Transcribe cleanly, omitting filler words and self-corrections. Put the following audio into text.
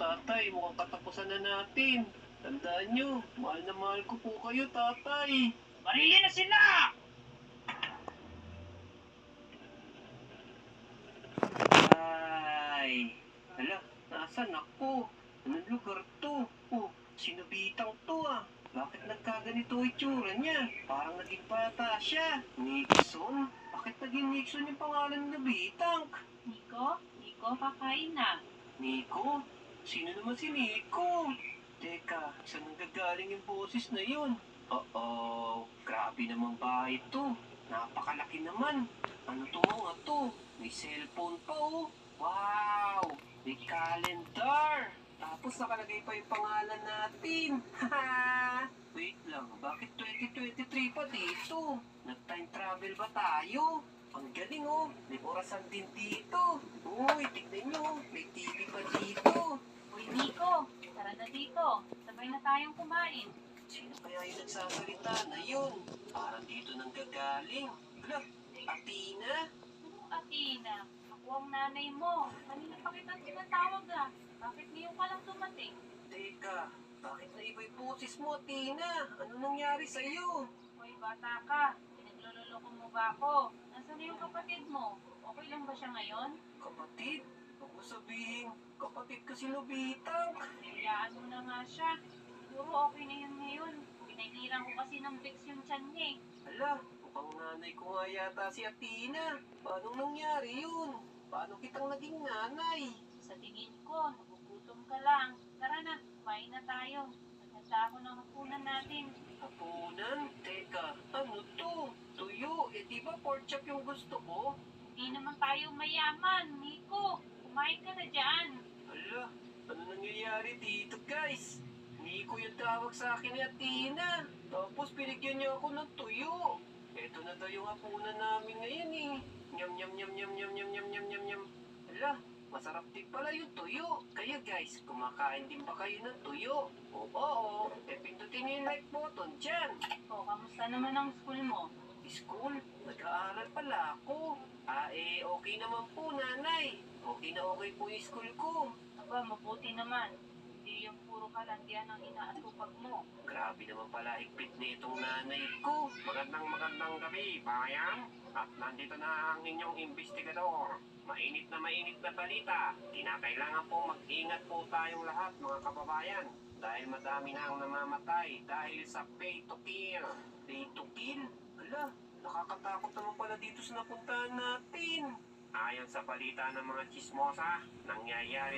tatay, mukhang katapusan na natin. Tandaan nyo, mahal na mahal ko po kayo, tatay. Marili na sila! Ay, hala, nasan ako? Anong lugar to? Oh, sinubitang to ah. Bakit nagkaganito itsura niya? Parang naging bata siya. Nixon? Bakit naging Nixon yung pangalan na bitang? Nico? Nico, kakain na. Nico? Sino naman si Nico? Teka, saan nanggagaling yung boses na yun? Oo, grabe naman bahay to. Napakalaki naman. Ano to mga to? May cellphone pa oh. Wow! May calendar! Tapos nakalagay pa yung pangalan natin. Haha! Wait lang, bakit 2023 pa dito? Nag-time travel ba tayo? Ang galing oh, may orasan din dito. Uy, tignan nyo, may TV pa dito. Uy, Nico, tara na dito. Sabay na tayong kumain. Sino kaya yung nagsasalita na yun? Parang dito nang gagaling. Hala, Athena? Anong Athena? Ako ang nanay mo. Kanina pa kitang tinatawag ah. Bakit ngayon ka lang dumating? Teka, bakit naiba yung boses mo, Athena? Ano nangyari sa'yo? Hoy, bata ka. Pinagluloloko mo ba ako? Nasaan na yung kapatid mo? Okay lang ba siya ngayon? Kapatid? Huwag mo sabihin, kapatid ko si Lobitang. Hayaan mo na nga siya. Siguro okay na yun ngayon. Pinagliran ko kasi ng Vicks yung tiyan niya eh. Hala, mukhang nanay ko nga yata si Athena. Paano nangyari yun? Paano kitang naging nanay? Sa tingin ko, nagugutom ka lang. Tara na, kumain na tayo. Naghanda ako ng hapunan natin. Hapunan? Teka, ano to? Tuyo, eh di ba pork chop yung gusto ko? Hindi naman tayo mayaman, Nico. Kumain ka na dyan. Hala, ano nangyayari dito guys? Hindi ko yung tawag sa akin ni Athena. Tapos pinigyan niya ako ng tuyo. Ito na daw yung hapunan namin ngayon eh. Nyam nyam nyam nyam nyam nyam nyam nyam nyam nyam. Hala, masarap din pala yung tuyo. Kayo guys, kumakain din ba kayo ng tuyo? Oo, pindutin niyo yung like button dyan. O, kamusta naman ang school mo? School? Nag-aaral pala ako. Okay naman po nanay. Okay na okay po yung school ko. Aba, mabuti naman. Hindi yung puro kalandian ang inaatupag mo. Grabe naman pala higpit nitong nanay ko. Magandang gabi, bayan. At nandito na ang inyong investigador. Mainit na balita. Kinakailangan po mag-ingat po tayong lahat, mga kababayan. Dahil madami na ang namamatay dahil sa pay to kill. Pay to kill? Hala, nakakatakot naman pala dito sa napuntahan natin. Ayon sa balita ng mga chismosa, nangyayari